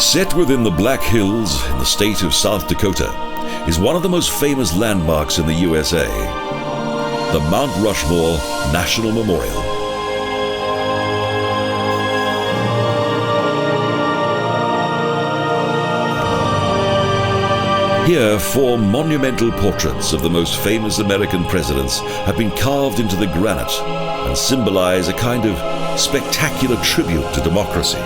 Set within the Black Hills in the state of South Dakota is one of the most famous landmarks in the USA, the Mount Rushmore National Memorial. Here, 4 monumental portraits of the most famous American presidents have been carved into the granite and symbolize a kind of spectacular tribute to democracy.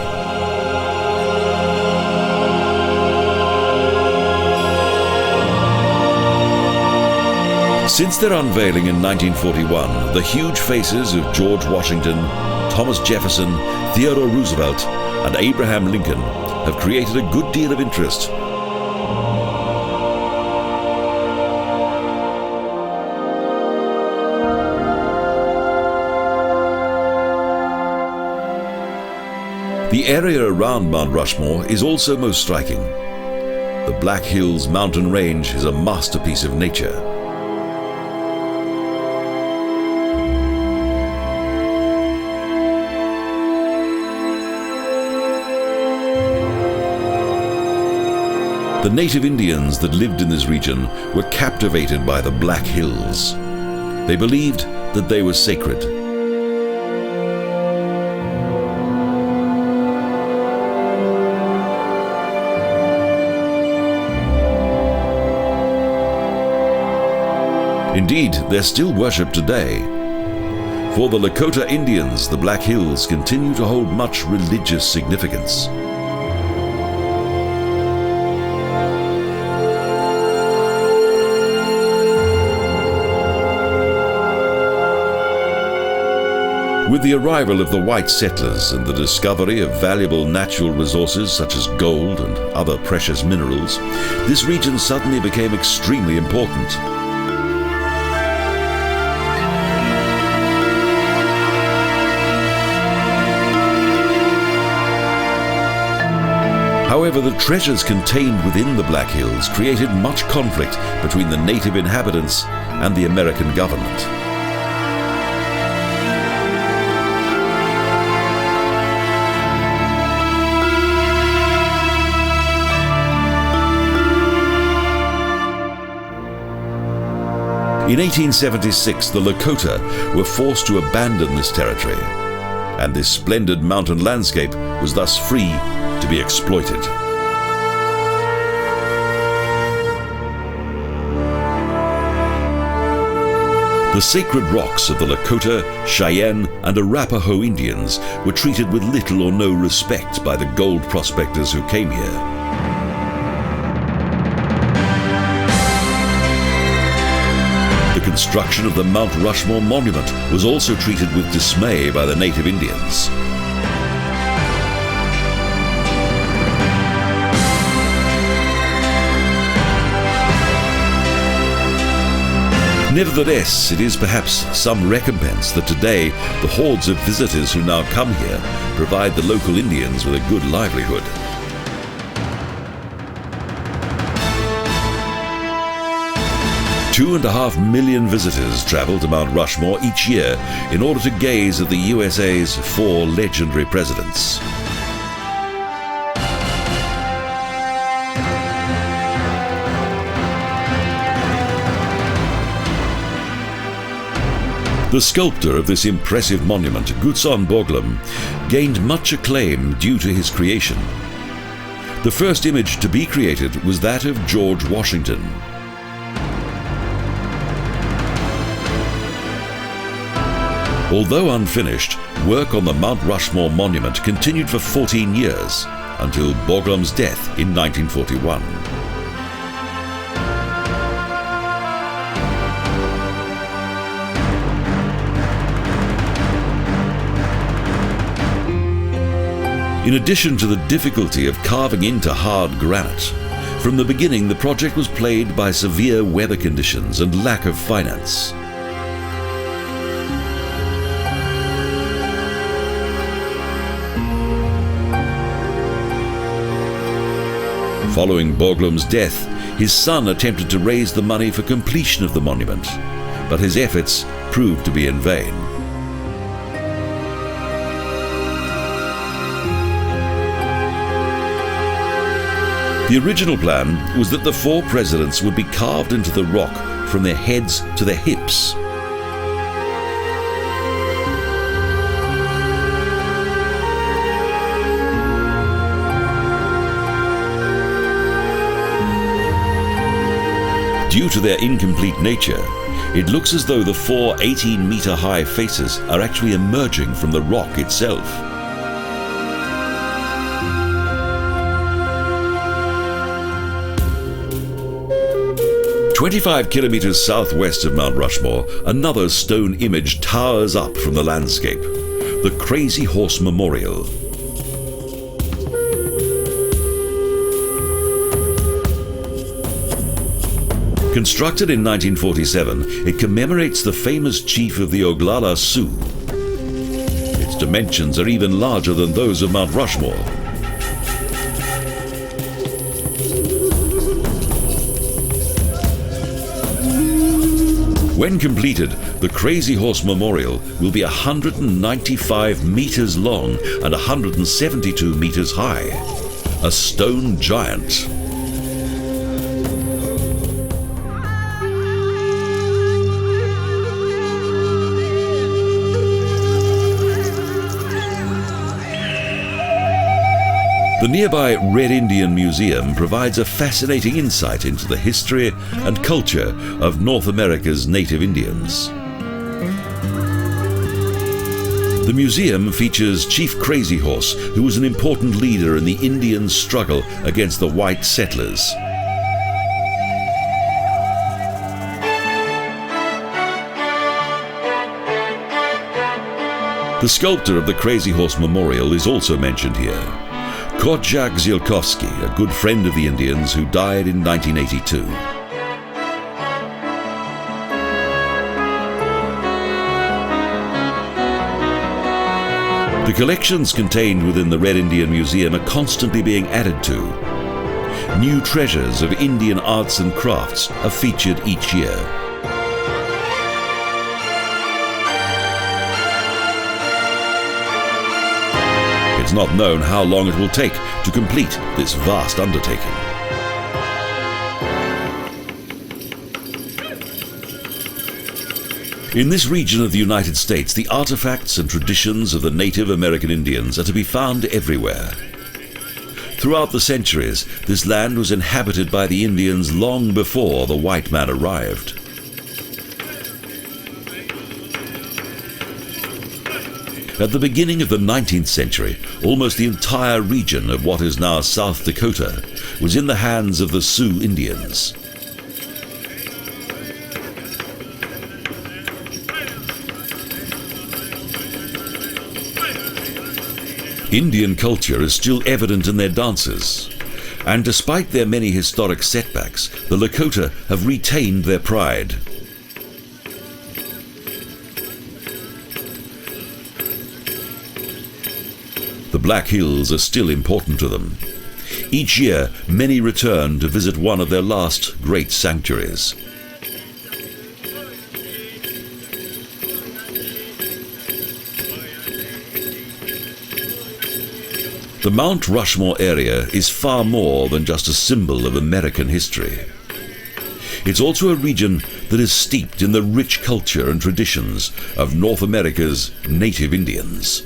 Since their unveiling in 1941, the huge faces of George Washington, Thomas Jefferson, Theodore Roosevelt, and Abraham Lincoln have created a good deal of interest. The area around Mount Rushmore is also most striking. The Black Hills mountain range is a masterpiece of nature. The native Indians that lived in this region were captivated by the Black Hills. They believed that they were sacred. Indeed, they're still worshipped today. For the Lakota Indians, the Black Hills continue to hold much religious significance. With the arrival of the white settlers and the discovery of valuable natural resources such as gold and other precious minerals, this region suddenly became extremely important. However, the treasures contained within the Black Hills created much conflict between the native inhabitants and the American government. In 1876, the Lakota were forced to abandon this territory, and this splendid mountain landscape was thus free to be exploited. The sacred rocks of the Lakota, Cheyenne, and Arapaho Indians were treated with little or no respect by the gold prospectors who came here. The construction of the Mount Rushmore Monument was also treated with dismay by the native Indians. Nevertheless, it is perhaps some recompense that today the hordes of visitors who now come here provide the local Indians with a good livelihood. $2.5 million visitors travel to Mount Rushmore each year in order to gaze at the USA's 4 legendary presidents. The sculptor of this impressive monument, Gutzon Borglum, gained much acclaim due to his creation. The first image to be created was that of George Washington. Although unfinished, work on the Mount Rushmore Monument continued for 14 years, until Borglum's death in 1941. In addition to the difficulty of carving into hard granite, from the beginning the project was plagued by severe weather conditions and lack of finance. Following Borglum's death, his son attempted to raise the money for completion of the monument, but his efforts proved to be in vain. The original plan was that the 4 presidents would be carved into the rock from their heads to their hips. Due to their incomplete nature, it looks as though the 4 18-meter-high faces are actually emerging from the rock itself. "25 kilometers southwest of Mount Rushmore, another stone image towers up from the landscape, the Crazy Horse Memorial. Constructed in 1947, it commemorates the famous chief of the Oglala Sioux. Its dimensions are even larger than those of Mount Rushmore. When completed, the Crazy Horse Memorial will be 195 meters long and 172 meters high. A stone giant. The nearby Red Indian Museum provides a fascinating insight into the history and culture of North America's native Indians. The museum features Chief Crazy Horse, who was an important leader in the Indian struggle against the white settlers. The sculptor of the Crazy Horse Memorial is also mentioned here. Korczak Zielkowski, a good friend of the Indians who died in 1982. The collections contained within the Red Indian Museum are constantly being added to. New treasures of Indian arts and crafts are featured each year. It's not known how long it will take to complete this vast undertaking. In this region of the United States, the artifacts and traditions of the Native American Indians are to be found everywhere. Throughout the centuries, this land was inhabited by the Indians long before the white man arrived. At the beginning of the 19th century, almost the entire region of what is now South Dakota was in the hands of the Sioux Indians. Indian culture is still evident in their dances, and despite their many historic setbacks, the Lakota have retained their pride. The Black Hills are still important to them. Each year, many return to visit one of their last great sanctuaries. The Mount Rushmore area is far more than just a symbol of American history. It's also a region that is steeped in the rich culture and traditions of North America's native Indians.